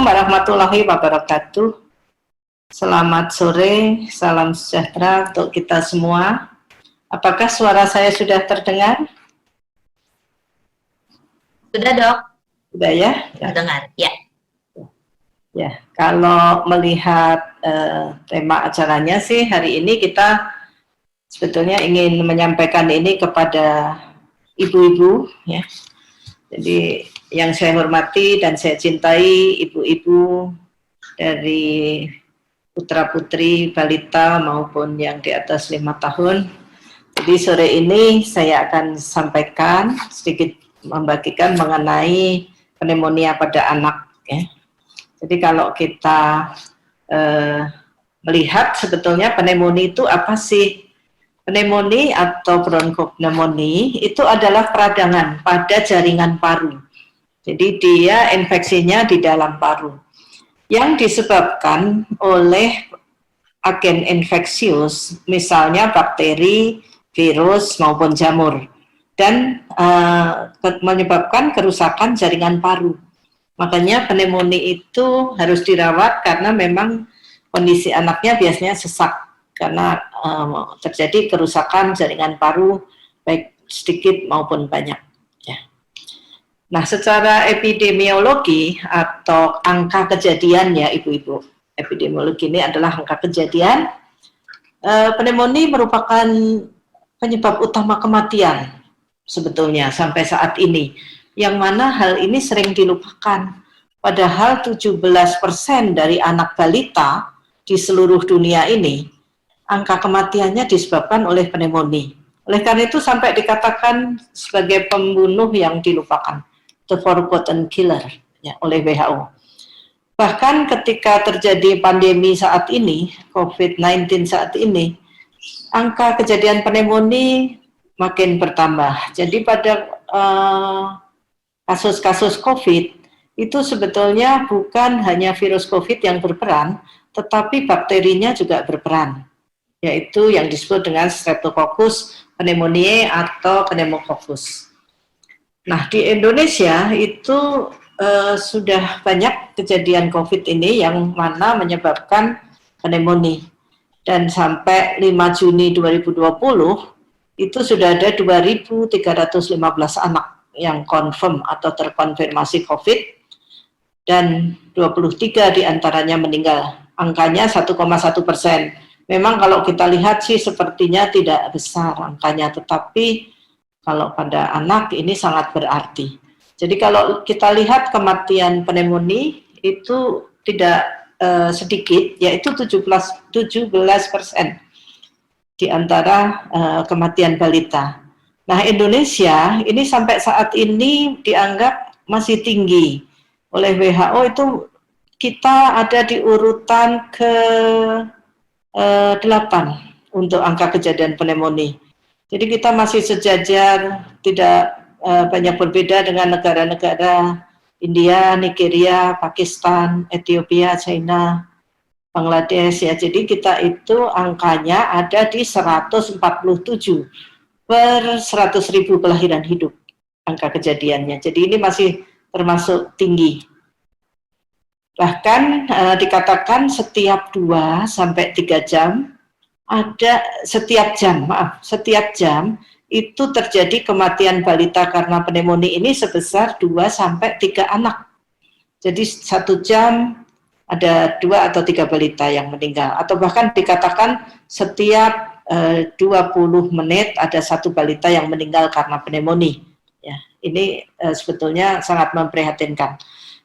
Assalamualaikum warahmatullahi wabarakatuh. Selamat sore, salam sejahtera untuk kita semua. Apakah suara saya sudah terdengar? Sudah, Dok. Sudah ya? Terdengar, ya. Ya, kalau melihat tema acaranya sih hari ini kita sebetulnya ingin menyampaikan ini kepada ibu-ibu ya. Jadi yang saya hormati dan saya cintai ibu-ibu dari putra-putri, balita maupun yang di atas 5 tahun. Jadi sore ini saya akan sampaikan sedikit membagikan mengenai pneumonia pada anak ya. Jadi kalau kita melihat sebetulnya pneumonia itu apa sih? Pneumonia atau bronkopneumonia itu adalah peradangan pada jaringan paru. Jadi dia infeksinya di dalam paru yang disebabkan oleh agen infeksius, misalnya bakteri, virus maupun jamur, dan menyebabkan kerusakan jaringan paru. Makanya pneumonia itu harus dirawat karena memang kondisi anaknya biasanya sesak karena terjadi kerusakan jaringan paru baik sedikit maupun banyak ya. Nah, secara epidemiologi atau angka kejadian ya ibu-ibu, epidemiologi ini adalah angka kejadian. Pneumonia merupakan penyebab utama kematian sebetulnya sampai saat ini, yang mana hal ini sering dilupakan. Padahal 17% dari anak balita di seluruh dunia ini angka kematiannya disebabkan oleh pneumonia. Oleh karena itu sampai dikatakan sebagai pembunuh yang dilupakan, the forgotten killer ya, oleh WHO. Bahkan ketika terjadi pandemi saat ini, COVID-19 saat ini, angka kejadian pneumonia makin bertambah. Jadi pada kasus-kasus COVID itu sebetulnya bukan hanya virus COVID yang berperan, tetapi bakterinya juga berperan, yaitu yang disebut dengan Streptococcus pneumoniae atau Pneumococcus. Nah, di Indonesia itu sudah banyak kejadian COVID ini yang mana menyebabkan pneumonia. Dan sampai 5 Juni 2020 itu sudah ada 2.315 anak yang confirm atau terkonfirmasi COVID dan 23 diantaranya meninggal. Angkanya 1,1%. Memang kalau kita lihat sih sepertinya tidak besar angkanya, tetapi kalau pada anak ini sangat berarti. Jadi kalau kita lihat kematian pneumonia itu tidak sedikit, yaitu 17% di antara kematian balita. Nah, Indonesia ini sampai saat ini dianggap masih tinggi. Oleh WHO itu kita ada di urutan ke 8 untuk angka kejadian pneumonia. Jadi kita masih sejajar, tidak banyak berbeda dengan negara-negara India, Nigeria, Pakistan, Ethiopia, China, Bangladesh ya. Jadi kita itu angkanya ada di 147 per 100.000 kelahiran hidup angka kejadiannya. Jadi ini masih termasuk tinggi. Bahkan dikatakan setiap 2 sampai 3 jam ada setiap jam itu terjadi kematian balita karena pneumonia ini sebesar 2 sampai 3 anak. Jadi 1 jam ada 2 atau 3 balita yang meninggal, atau bahkan dikatakan setiap 20 menit ada 1 balita yang meninggal karena pneumonia. Ya, ini sebetulnya sangat memprihatinkan.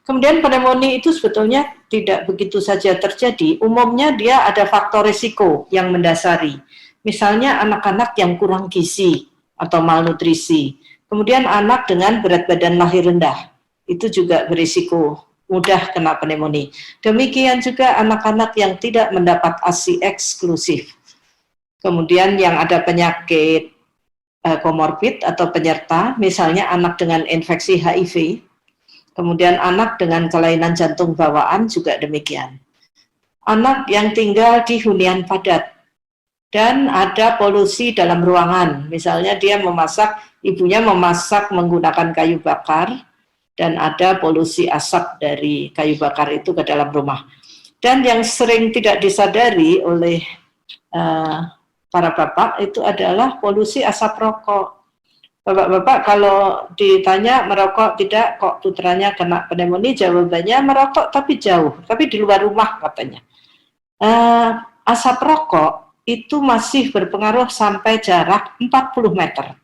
Kemudian pneumonia itu sebetulnya tidak begitu saja terjadi. Umumnya dia ada faktor risiko yang mendasari. Misalnya anak-anak yang kurang gizi atau malnutrisi. Kemudian anak dengan berat badan lahir rendah. Itu juga berisiko mudah kena pneumonia. Demikian juga anak-anak yang tidak mendapat ASI eksklusif. Kemudian yang ada penyakit komorbid atau penyerta, misalnya anak dengan infeksi HIV. Kemudian anak dengan kelainan jantung bawaan juga demikian. Anak yang tinggal di hunian padat dan ada polusi dalam ruangan. Misalnya dia memasak, ibunya memasak menggunakan kayu bakar, dan ada polusi asap dari kayu bakar itu ke dalam rumah. Dan yang sering tidak disadari oleh para bapak itu adalah polusi asap rokok. Bapak-bapak kalau ditanya merokok tidak, kok putranya kena pneumonia, jawabannya merokok tapi jauh, tapi di luar rumah katanya. Asap rokok itu masih berpengaruh sampai jarak 40 meter.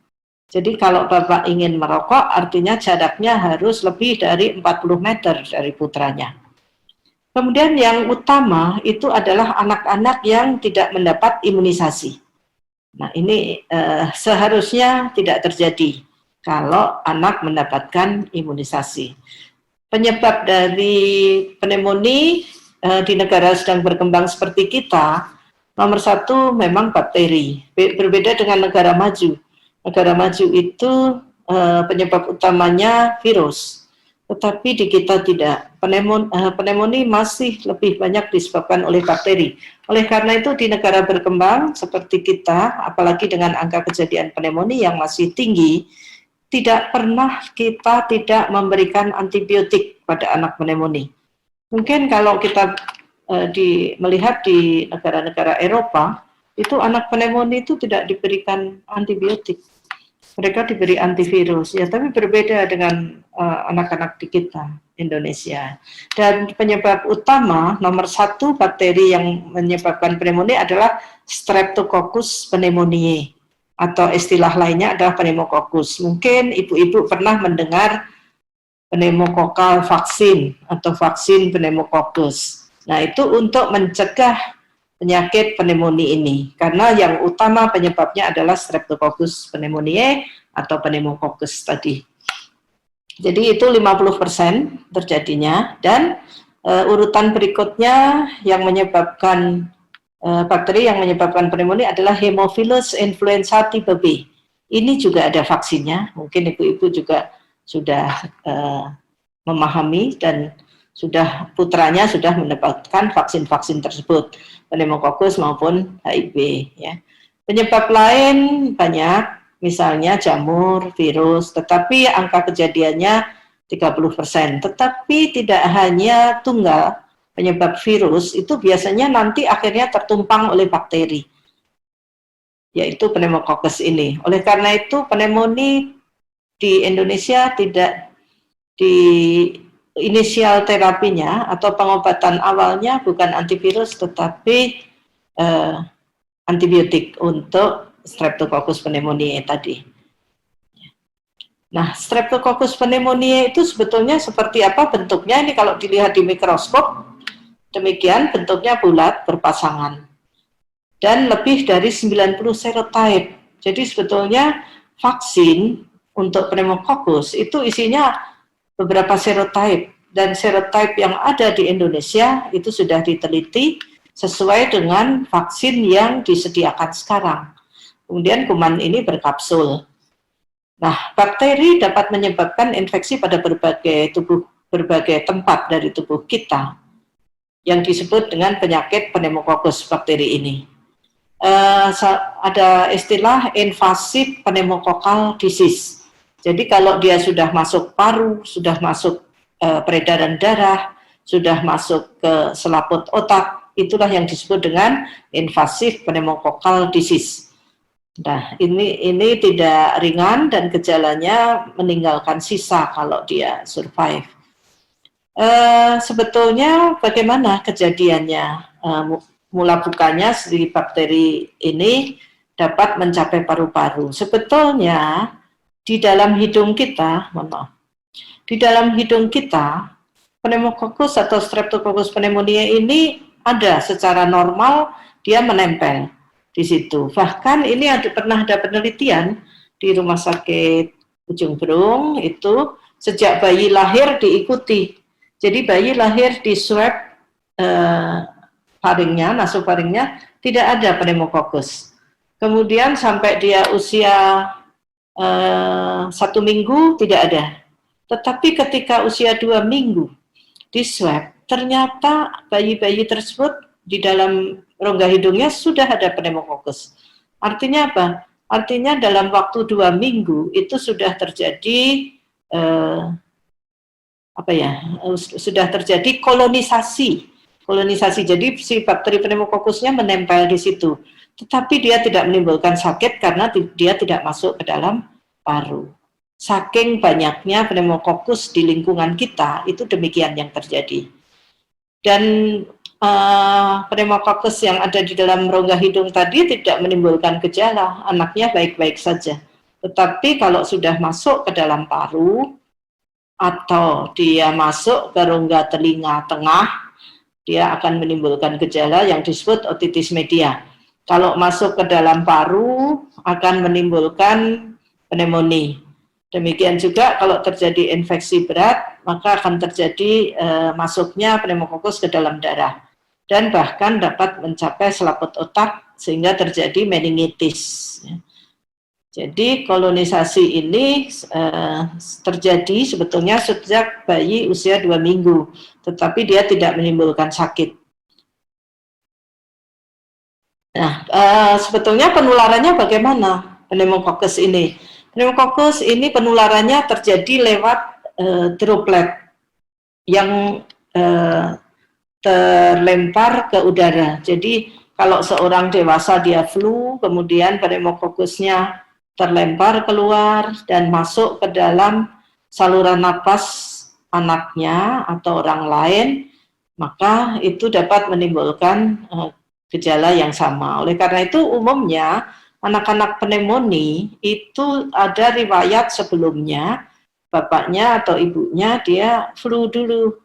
Jadi kalau Bapak ingin merokok, artinya jaraknya harus lebih dari 40 meter dari putranya. Kemudian yang utama itu adalah anak-anak yang tidak mendapat imunisasi. Nah ini seharusnya tidak terjadi kalau anak mendapatkan imunisasi. Penyebab dari pneumonia di negara sedang berkembang seperti kita, nomor satu memang bakteri. Berbeda dengan negara maju. Negara maju itu penyebab utamanya virus. Tetapi di kita tidak. Pneumonia masih lebih banyak disebabkan oleh bakteri. Oleh karena itu di negara berkembang seperti kita, apalagi dengan angka kejadian pneumonia yang masih tinggi, tidak pernah kita tidak memberikan antibiotik pada anak pneumonia. Mungkin kalau kita melihat di negara-negara Eropa, itu anak pneumonia itu tidak diberikan antibiotik. Mereka diberi antivirus, ya, tapi berbeda dengan anak-anak di kita, Indonesia. Dan penyebab utama, nomor satu bakteri yang menyebabkan pneumonia adalah Streptococcus pneumoniae, atau istilah lainnya adalah pneumococcus. Mungkin ibu-ibu pernah mendengar pneumokokal vaksin, atau vaksin pneumococcus. Nah, itu untuk mencegah penyakit pneumonia ini, karena yang utama penyebabnya adalah Streptococcus pneumoniae atau pneumococcus tadi. Jadi itu 50% terjadinya, dan urutan berikutnya yang menyebabkan bakteri yang menyebabkan pneumonia adalah Haemophilus influenza tipe B. Ini juga ada vaksinnya, mungkin ibu-ibu juga sudah memahami dan putranya sudah mendapatkan vaksin-vaksin tersebut, pneumococcus maupun HIV. Ya. Penyebab lain banyak, misalnya jamur, virus, tetapi angka kejadiannya 30%. Tetapi tidak hanya tunggal penyebab virus, itu biasanya nanti akhirnya tertumpang oleh bakteri, yaitu pneumococcus ini. Oleh karena itu pneumonia di Indonesia tidak di inisial terapinya atau pengobatan awalnya bukan antivirus tetapi antibiotik untuk Streptococcus pneumoniae tadi. Nah, Streptococcus pneumoniae itu sebetulnya seperti apa bentuknya? Ini kalau dilihat di mikroskop, demikian bentuknya bulat berpasangan dan lebih dari 90 serotype. Jadi sebetulnya vaksin untuk pneumococcus itu isinya beberapa serotype, dan serotype yang ada di Indonesia itu sudah diteliti sesuai dengan vaksin yang disediakan sekarang. Kemudian kuman ini berkapsul. Nah, bakteri dapat menyebabkan infeksi pada berbagai tempat dari tubuh kita yang disebut dengan penyakit pneumococcus bakteri ini. Ada istilah invasive pneumococcal disease. Jadi kalau dia sudah masuk paru, sudah masuk peredaran darah, sudah masuk ke selaput otak, itulah yang disebut dengan invasive pneumococcal disease. Nah, ini tidak ringan dan gejalanya meninggalkan sisa kalau dia survive. Sebetulnya bagaimana kejadiannya? Mula bukanya si bakteri ini dapat mencapai paru-paru. Sebetulnya di dalam hidung kita, di dalam hidung kita, pneumococcus atau Streptococcus pneumoniae ini ada secara normal, dia menempel di situ. Bahkan ini pernah ada penelitian di Rumah Sakit Ujung Berung, itu sejak bayi lahir diikuti. Jadi bayi lahir di swab faringnya, nasofaringnya, tidak ada pneumococcus. Kemudian sampai dia usia 1 minggu tidak ada. Tetapi ketika usia 2 minggu di swab, ternyata bayi-bayi tersebut di dalam rongga hidungnya sudah ada pneumococcus. Artinya apa? Artinya dalam waktu 2 minggu itu sudah terjadi sudah terjadi kolonisasi. Jadi si bakteri pneumokokkusnya menempel di situ. Tetapi dia tidak menimbulkan sakit karena dia tidak masuk ke dalam paru. Saking banyaknya pneumokokkus di lingkungan kita, itu demikian yang terjadi. Dan pneumokokkus yang ada di dalam rongga hidung tadi tidak menimbulkan gejala, anaknya baik-baik saja. Tetapi kalau sudah masuk ke dalam paru, atau dia masuk ke rongga telinga tengah, dia akan menimbulkan gejala yang disebut otitis media. Kalau masuk ke dalam paru, akan menimbulkan pneumonia. Demikian juga kalau terjadi infeksi berat, maka akan terjadi masuknya pneumokokkus ke dalam darah. Dan bahkan dapat mencapai selaput otak, sehingga terjadi meningitis. Jadi kolonisasi ini terjadi sebetulnya sejak bayi usia 2 minggu, tetapi dia tidak menimbulkan sakit. Nah, sebetulnya penularannya bagaimana pneumokokkus ini? Pneumokokkus ini penularannya terjadi lewat droplet yang terlempar ke udara. Jadi kalau seorang dewasa dia flu, kemudian pneumokokkusnya terlempar keluar dan masuk ke dalam saluran napas anaknya atau orang lain, maka itu dapat menimbulkan gejala yang sama. Oleh karena itu umumnya anak-anak pneumonia itu ada riwayat sebelumnya, bapaknya atau ibunya dia flu dulu.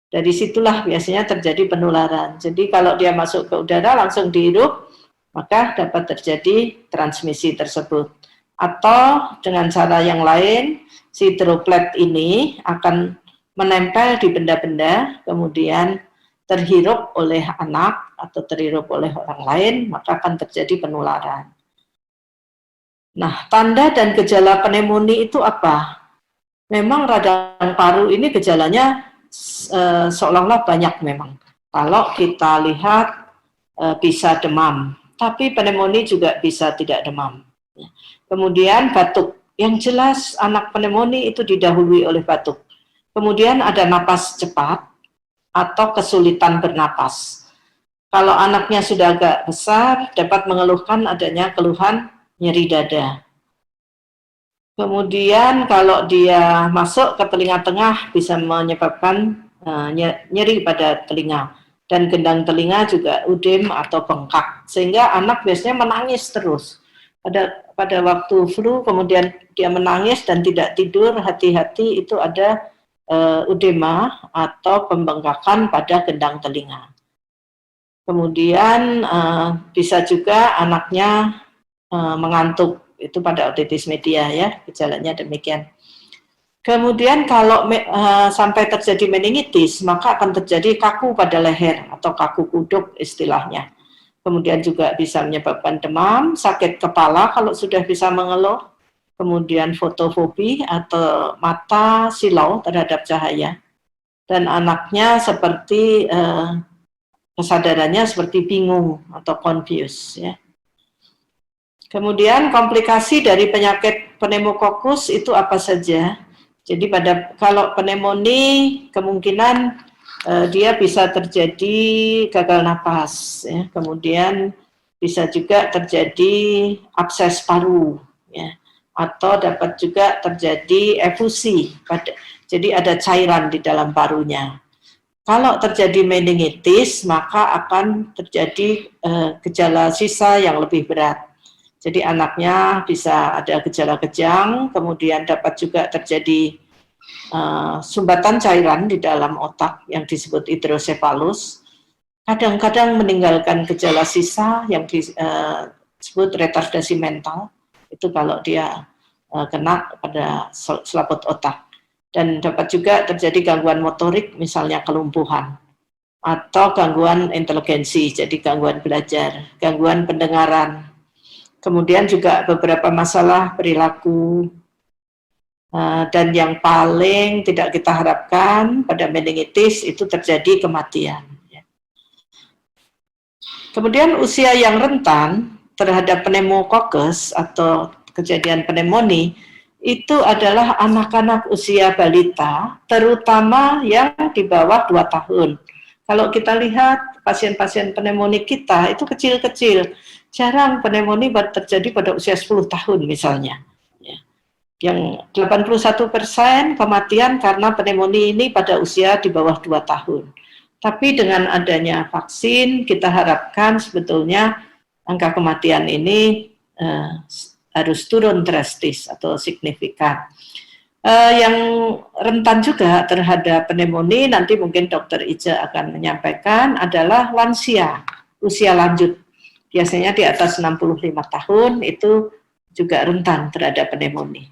Dari situlah biasanya terjadi penularan. Jadi kalau dia masuk ke udara langsung dihirup, maka dapat terjadi transmisi tersebut. Atau dengan cara yang lain, si droplet ini akan menempel di benda-benda, kemudian terhirup oleh anak atau terhirup oleh orang lain, maka akan terjadi penularan. Nah, tanda dan gejala pneumonia itu apa? Memang radang paru ini gejalanya seolah-olah banyak memang. Kalau kita lihat bisa demam, tapi pneumonia juga bisa tidak demam. Kemudian batuk, yang jelas anak pneumonia itu didahului oleh batuk. Kemudian ada napas cepat atau kesulitan bernapas. Kalau anaknya sudah agak besar, dapat mengeluhkan adanya keluhan nyeri dada. Kemudian kalau dia masuk ke telinga tengah bisa menyebabkan nyeri pada telinga. Dan gendang telinga juga udem atau bengkak. Sehingga anak biasanya menangis terus. Pada waktu flu kemudian dia menangis dan tidak tidur, hati-hati itu ada udema atau pembengkakan pada gendang telinga. Kemudian bisa juga anaknya mengantuk, itu pada otitis media ya, gejalanya demikian. Kemudian kalau sampai terjadi meningitis, maka akan terjadi kaku pada leher atau kaku kuduk istilahnya. Kemudian juga bisa menyebabkan demam, sakit kepala kalau sudah bisa mengeluh, kemudian fotofobi atau mata silau terhadap cahaya. Dan anaknya seperti kesadarannya seperti bingung atau confused ya. Kemudian komplikasi dari penyakit pneumokokkus itu apa saja? Jadi kalau pneumonia kemungkinan dia bisa terjadi gagal napas, ya. Kemudian bisa juga terjadi abses paru, ya. Atau dapat juga terjadi efusi, jadi ada cairan di dalam parunya. Kalau terjadi meningitis, maka akan terjadi gejala sisa yang lebih berat. Jadi anaknya bisa ada gejala kejang, kemudian dapat juga terjadi sumbatan cairan di dalam otak yang disebut hidrosefalus. Kadang-kadang meninggalkan gejala sisa yang disebut retardasi mental, itu kalau dia kena pada selaput otak. Dan dapat juga terjadi gangguan motorik, misalnya kelumpuhan, atau gangguan inteligensi, jadi gangguan belajar, gangguan pendengaran. Kemudian juga beberapa masalah perilaku, dan yang paling tidak kita harapkan pada meningitis itu terjadi kematian. Kemudian usia yang rentan terhadap pneumokokkus atau kejadian pneumonia itu adalah anak-anak usia balita, terutama yang di bawah 2 tahun. Kalau kita lihat pasien-pasien pneumonia kita itu kecil-kecil, jarang pneumonia terjadi pada usia 10 tahun misalnya. Yang 81% kematian karena pneumonia ini pada usia di bawah 2 tahun. Tapi dengan adanya vaksin, kita harapkan sebetulnya angka kematian ini harus turun drastis atau signifikan. Yang rentan juga terhadap pneumonia, nanti mungkin Dr. Ica akan menyampaikan, adalah lansia, usia lanjut. Biasanya di atas 65 tahun itu juga rentan terhadap pneumonia.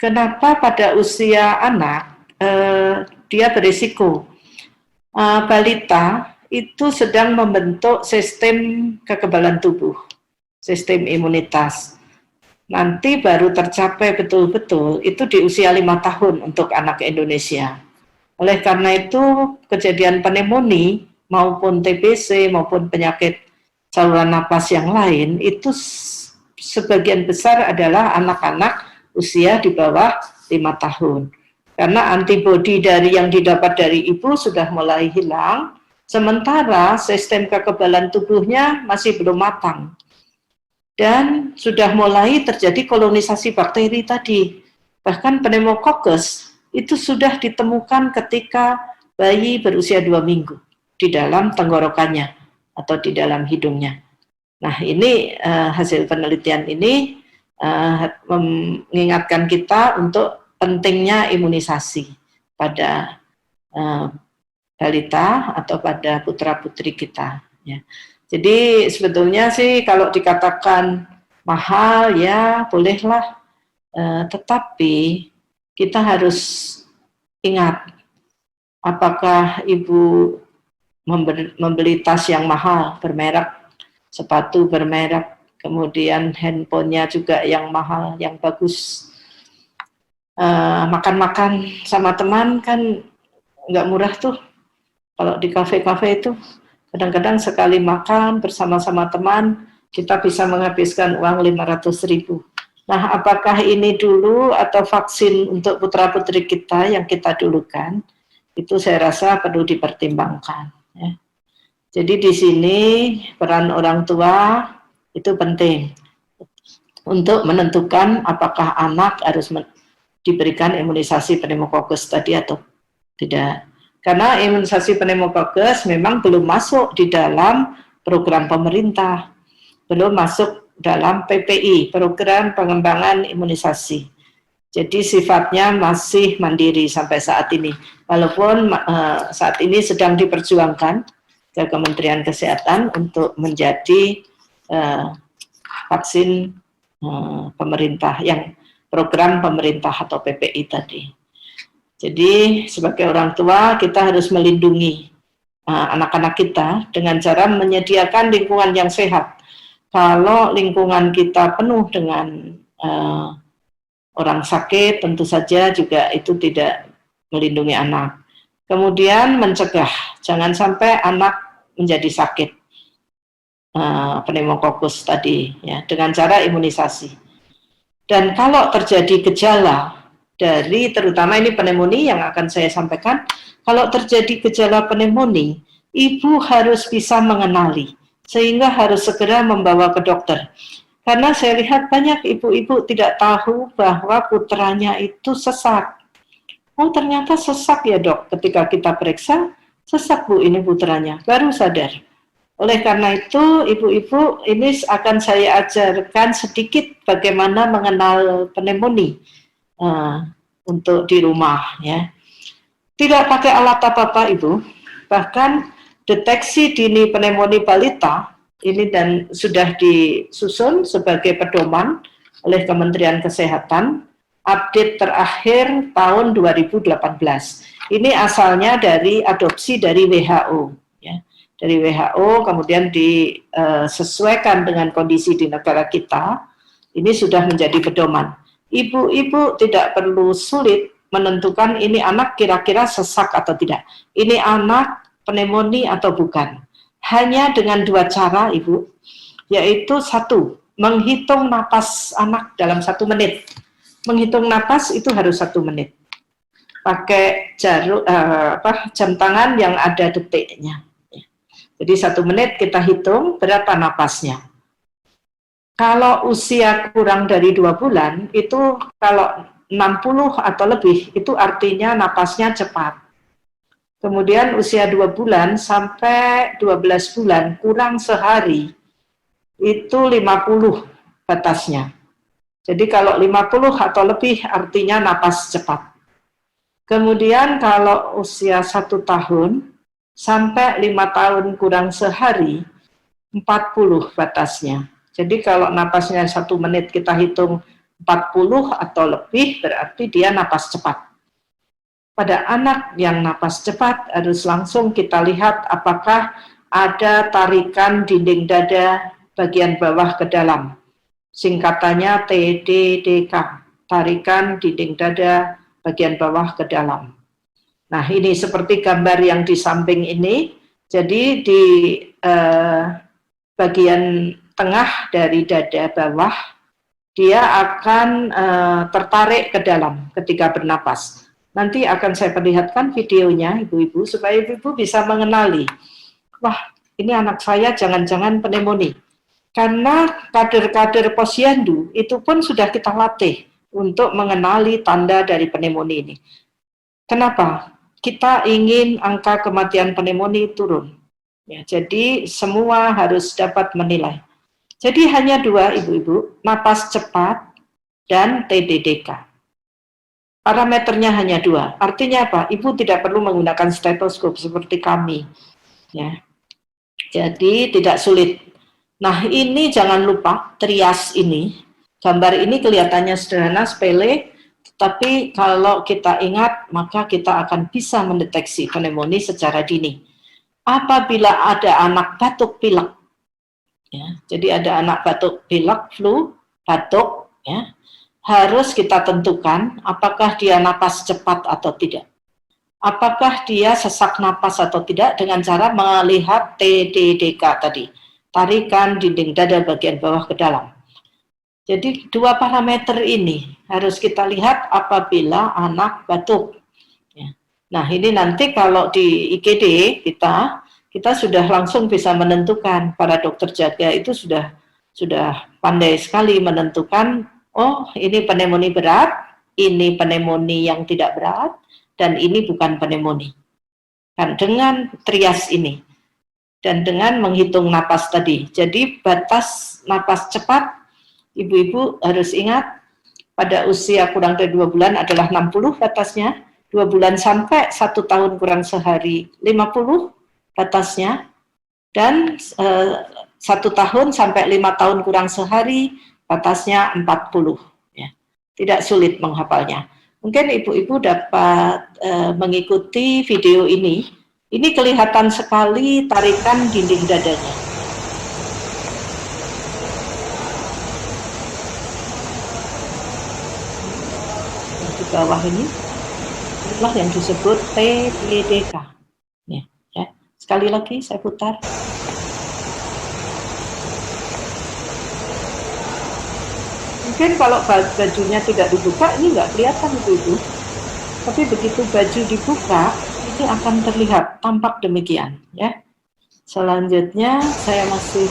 Kenapa pada usia anak dia berisiko? Balita itu sedang membentuk sistem kekebalan tubuh, sistem imunitas. Nanti baru tercapai betul-betul itu di usia 5 tahun untuk anak Indonesia. Oleh karena itu, kejadian pneumonia maupun TBC maupun penyakit saluran napas yang lain itu sebagian besar adalah anak-anak usia di bawah 5 tahun. Karena antibodi dari yang didapat dari ibu sudah mulai hilang, sementara sistem kekebalan tubuhnya masih belum matang. Dan sudah mulai terjadi kolonisasi bakteri tadi. Bahkan pneumococcus itu sudah ditemukan ketika bayi berusia 2 minggu di dalam tenggorokannya atau di dalam hidungnya. Nah, ini hasil penelitian ini mengingatkan kita untuk pentingnya imunisasi pada balita atau pada putra-putri kita. Ya. Jadi sebetulnya sih kalau dikatakan mahal ya bolehlah, tetapi kita harus ingat apakah ibu membeli tas yang mahal bermerek, sepatu bermerek, kemudian handphonenya juga yang mahal, yang bagus. Makan-makan sama teman kan nggak murah tuh. Kalau di kafe-kafe itu kadang-kadang sekali makan bersama-sama teman kita bisa menghabiskan uang 500.000. Nah, apakah ini dulu atau vaksin untuk putra-putri kita yang kita dulukan? Itu saya rasa perlu dipertimbangkan. Ya. Jadi di sini peran orang tua itu penting untuk menentukan apakah anak harus diberikan imunisasi pneumococcus tadi atau tidak. Karena imunisasi pneumococcus memang belum masuk di dalam program pemerintah, belum masuk dalam PPI, program pengembangan imunisasi. Jadi sifatnya masih mandiri sampai saat ini. Walaupun saat ini sedang diperjuangkan ke Kementerian Kesehatan untuk menjadi vaksin pemerintah, yang program pemerintah atau PPI tadi. Jadi sebagai orang tua kita harus melindungi anak-anak kita dengan cara menyediakan lingkungan yang sehat. Kalau lingkungan kita penuh dengan orang sakit, tentu saja juga itu tidak melindungi anak. Kemudian mencegah, jangan sampai anak menjadi sakit pneumococcus tadi, ya, dengan cara imunisasi. Dan kalau terjadi gejala dari, terutama ini pneumonia yang akan saya sampaikan, kalau terjadi gejala pneumonia, ibu harus bisa mengenali, sehingga harus segera membawa ke dokter. Karena saya lihat banyak ibu-ibu tidak tahu bahwa putranya itu sesak. Oh, ternyata sesak ya dok, ketika kita periksa, sesak bu ini putranya, baru sadar. Oleh karena itu, ibu-ibu ini akan saya ajarkan sedikit bagaimana mengenal pneumonia untuk di rumah, ya. Tidak pakai alat apa-apa ibu, bahkan deteksi dini pneumonia balita ini dan sudah disusun sebagai pedoman oleh Kementerian Kesehatan. Update terakhir tahun 2018. Ini asalnya dari adopsi dari WHO, ya. Dari WHO kemudian disesuaikan dengan kondisi di negara kita. Ini sudah menjadi pedoman. Ibu-ibu tidak perlu sulit menentukan ini anak kira-kira sesak atau tidak. Ini anak pneumonia atau bukan. Hanya dengan 2 cara, Ibu, yaitu 1, menghitung napas anak dalam 1 menit. Menghitung napas itu harus 1 menit. Pakai jam tangan yang ada detiknya. Jadi 1 menit kita hitung berapa napasnya. Kalau usia kurang dari 2 bulan, itu kalau 60 atau lebih, itu artinya napasnya cepat. Kemudian usia 2 bulan sampai 12 bulan, kurang sehari, itu 50 batasnya. Jadi kalau 50 atau lebih artinya napas cepat. Kemudian kalau usia 1 tahun sampai 5 tahun kurang sehari, 40 batasnya. Jadi kalau napasnya 1 menit kita hitung 40 atau lebih, berarti dia napas cepat. Pada anak yang napas cepat harus langsung kita lihat apakah ada tarikan dinding dada bagian bawah ke dalam. Singkatannya TDDK, tarikan dinding dada bagian bawah ke dalam. Nah, ini seperti gambar yang di samping ini. Jadi di bagian tengah dari dada bawah, dia akan tertarik ke dalam ketika bernapas. Nanti akan saya perlihatkan videonya, ibu-ibu, supaya ibu-ibu bisa mengenali. Wah, ini anak saya jangan-jangan pneumonia. Karena kader-kader posyandu itu pun sudah kita latih untuk mengenali tanda dari pneumonia ini. Kenapa? Kita ingin angka kematian pneumonia turun. Ya, jadi semua harus dapat menilai. Jadi hanya 2, ibu-ibu, napas cepat dan TDDK. Parameternya hanya 2. Artinya apa? Ibu tidak perlu menggunakan stetoskop seperti kami. Ya. Jadi tidak sulit. Nah, ini jangan lupa trias ini. Gambar ini kelihatannya sederhana, sepele, tapi kalau kita ingat, maka kita akan bisa mendeteksi pneumonia secara dini. Apabila ada anak batuk pilek, ya, jadi ada anak batuk pilek, flu, batuk, ya, harus kita tentukan apakah dia napas cepat atau tidak. Apakah dia sesak napas atau tidak dengan cara melihat TDDK tadi, tarikan dinding dada bagian bawah ke dalam. Jadi 2 parameter ini harus kita lihat apabila anak batuk. Ya. Nah, ini nanti kalau di IGD kita sudah langsung bisa menentukan, para dokter jaga itu sudah pandai sekali menentukan, oh ini pneumonia berat, ini pneumonia yang tidak berat, dan ini bukan pneumonia. Kan dengan trias ini dan dengan menghitung napas tadi. Jadi batas napas cepat, ibu-ibu harus ingat pada usia kurang dari 2 bulan adalah 60 batasnya, 2 bulan sampai 1 tahun kurang sehari 50 batasnya, dan 1 tahun sampai 5 tahun kurang sehari batasnya 40. Ya. Tidak sulit menghafalnya. Mungkin ibu-ibu dapat mengikuti video ini. Ini kelihatan sekali tarikan dinding dadanya. Di bawah ini, inilah yang disebut TDDK. Ya. Sekali lagi saya putar. Mungkin kalau bajunya tidak dibuka, ini nggak kelihatan itu. Tapi begitu baju dibuka, ini akan terlihat, tampak demikian. Ya. Selanjutnya saya masih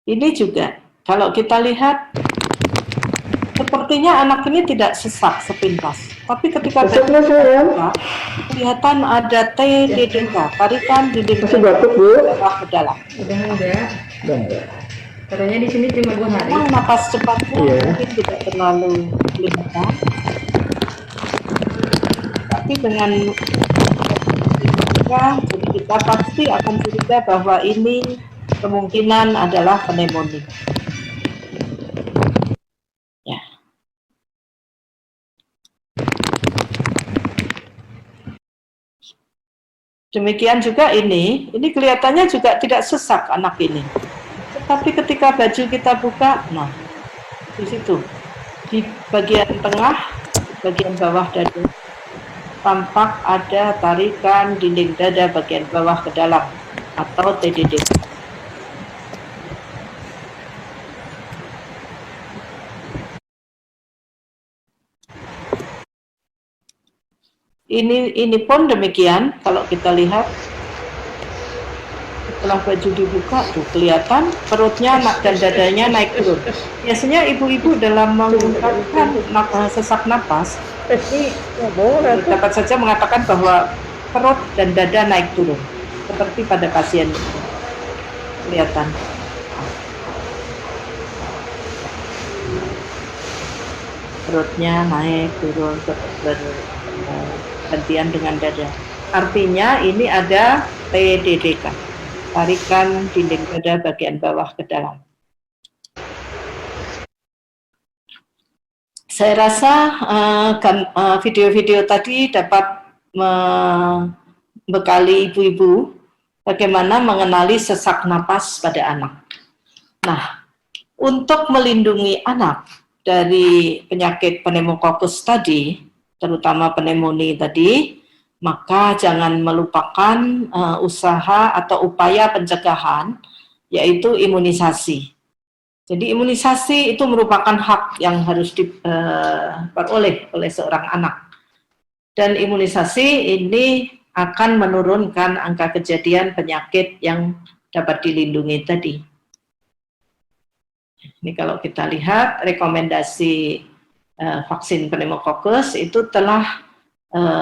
ini juga, kalau kita lihat, sepertinya anak ini tidak sesak sepintas. Tapi ketika dibuka, kelihatan ada TDDK, tarikan dinding bawah ke dalam. Udah. Katanya di sini cuma 2 hari. Memang napas cepatnya mungkin tidak terlalu kelihatan. Tapi dengan jadi kita pasti akan curiga bahwa ini kemungkinan adalah pneumonia. Ya. Demikian juga ini kelihatannya juga tidak sesak anak ini. Tapi ketika baju kita buka, nah di situ, di bagian tengah, bagian bawah dada, tampak ada tarikan dinding dada bagian bawah ke dalam atau TDD. Ini pun demikian. Kalau kita lihat setelah baju dibuka tuh kelihatan perutnya dan dadanya naik turun. Biasanya ibu-ibu dalam mengungkapkan sesak napas ini dapat saja mengatakan bahwa perut dan dada naik turun seperti pada pasien kelihatan. Perutnya naik turun bergantian dengan dada. Artinya ini ada TDDK, tarikan dinding dada bagian bawah ke dalam. Saya rasa video-video tadi dapat membekali ibu-ibu bagaimana mengenali sesak napas pada anak. Nah, untuk melindungi anak dari penyakit pneumokokus tadi, terutama pneumonia tadi, maka jangan melupakan usaha atau upaya pencegahan, yaitu imunisasi. Jadi imunisasi itu merupakan hak yang harus diperoleh oleh seorang anak. Dan imunisasi ini akan menurunkan angka kejadian penyakit yang dapat dilindungi tadi. Ini kalau kita lihat rekomendasi vaksin pneumokokus itu telah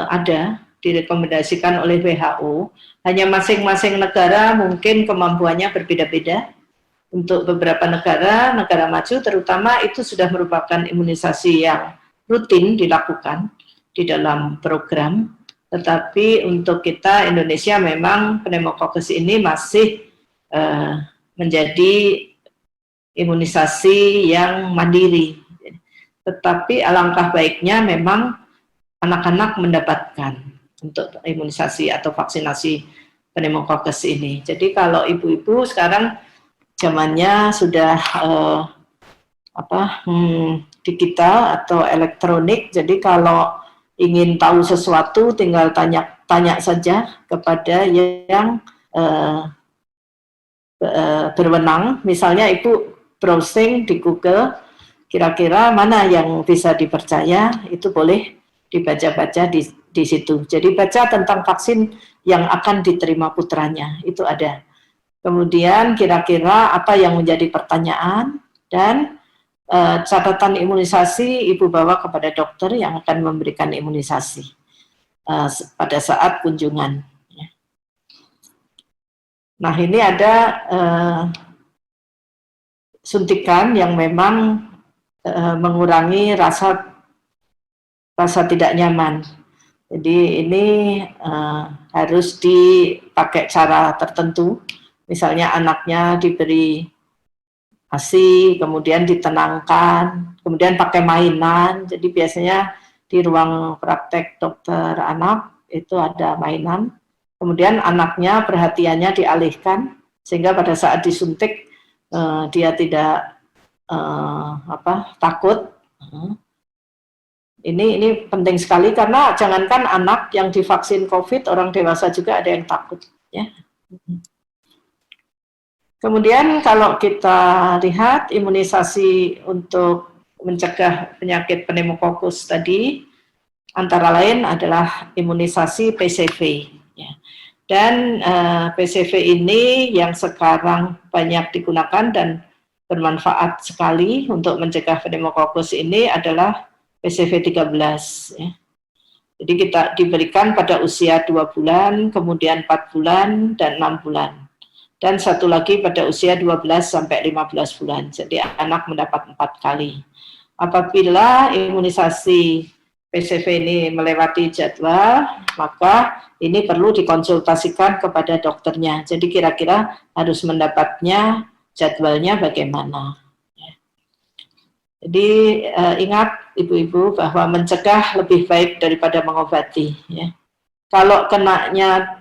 ada direkomendasikan oleh WHO. Hanya masing-masing negara mungkin kemampuannya berbeda-beda. Untuk beberapa negara maju terutama itu sudah merupakan imunisasi yang rutin dilakukan di dalam program. Tetapi untuk kita Indonesia memang pneumokokus ini masih menjadi imunisasi yang mandiri. Tetapi alangkah baiknya memang anak-anak mendapatkan untuk imunisasi atau vaksinasi pneumokokus ini. Jadi kalau ibu-ibu sekarang zamannya sudah digital atau elektronik, jadi kalau ingin tahu sesuatu tinggal tanya saja kepada yang berwenang. Misalnya ibu browsing di Google, kira-kira mana yang bisa dipercaya, itu boleh dibaca-baca di situ. Jadi baca tentang vaksin yang akan diterima putranya, itu ada. Kemudian kira-kira apa yang menjadi pertanyaan, dan catatan imunisasi ibu bawa kepada dokter yang akan memberikan imunisasi pada saat kunjungan. Nah, ini ada suntikan yang memang mengurangi rasa tidak nyaman. Jadi ini harus dipakai cara tertentu. Misalnya anaknya diberi ASI, kemudian ditenangkan, kemudian pakai mainan. Jadi biasanya di ruang praktek dokter anak itu ada mainan. Kemudian anaknya perhatiannya dialihkan sehingga pada saat disuntik dia tidak takut. Ini penting sekali karena jangankan anak yang divaksin COVID, orang dewasa juga ada yang takut, ya. Kemudian kalau kita lihat imunisasi untuk mencegah penyakit pneumokokus tadi, antara lain adalah imunisasi PCV. Ya. Dan PCV ini yang sekarang banyak digunakan dan bermanfaat sekali untuk mencegah pneumokokus ini adalah PCV 13. Ya. Jadi kita diberikan pada usia 2 bulan, kemudian 4 bulan, dan 6 bulan. Dan satu lagi pada usia 12 sampai 15 bulan. Jadi anak mendapat 4 kali. Apabila imunisasi PCV ini melewati jadwal, maka ini perlu dikonsultasikan kepada dokternya. Jadi kira-kira harus mendapatnya jadwalnya bagaimana. Jadi ingat ibu-ibu bahwa mencegah lebih baik daripada mengobati. Ya. Kalau kenanya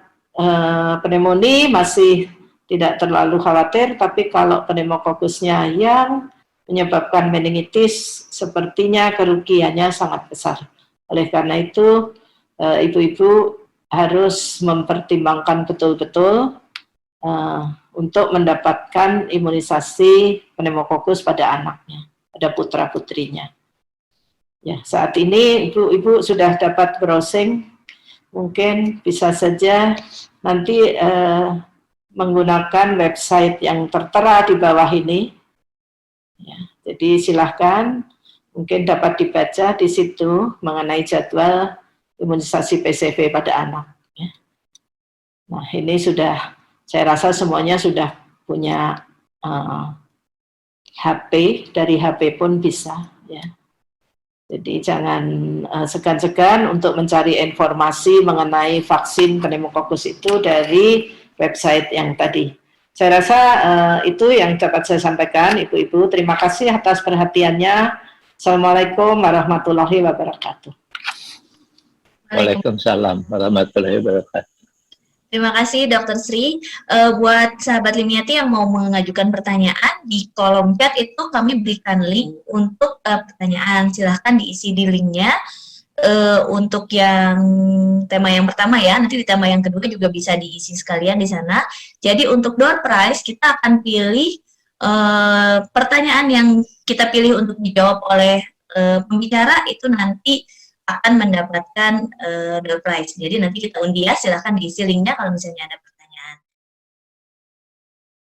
pneumonia masih tidak terlalu khawatir, tapi kalau pneumokokusnya yang menyebabkan meningitis, sepertinya kerugiannya sangat besar. Oleh karena itu, ibu-ibu harus mempertimbangkan betul-betul untuk mendapatkan imunisasi pneumokokus pada anaknya, pada putra-putrinya. Ya, saat ini ibu-ibu sudah dapat browsing, mungkin bisa saja nanti menggunakan website yang tertera di bawah ini. Ya, jadi silahkan, mungkin dapat dibaca di situ mengenai jadwal imunisasi PCV pada anak. Ya. Nah, ini sudah, saya rasa semuanya sudah punya HP, dari HP pun bisa. Ya. Jadi jangan segan-segan untuk mencari informasi mengenai vaksin pneumokokus itu dari website yang tadi. Saya rasa itu yang dapat saya sampaikan, Ibu-Ibu. Terima kasih atas perhatiannya. Assalamualaikum warahmatullahi wabarakatuh. Waalaikumsalam warahmatullahi wabarakatuh. Terima kasih Dr. Sri. Buat sahabat Liniati yang mau mengajukan pertanyaan, di kolom chat itu kami berikan link untuk pertanyaan. Silahkan diisi di linknya. Untuk yang tema yang pertama ya, nanti di tema yang kedua juga bisa diisi sekalian di sana. Jadi untuk door prize kita akan pilih pertanyaan yang kita pilih untuk dijawab oleh pembicara itu nanti akan mendapatkan door prize. Jadi nanti kita undi ya, silahkan diisi linknya kalau misalnya ada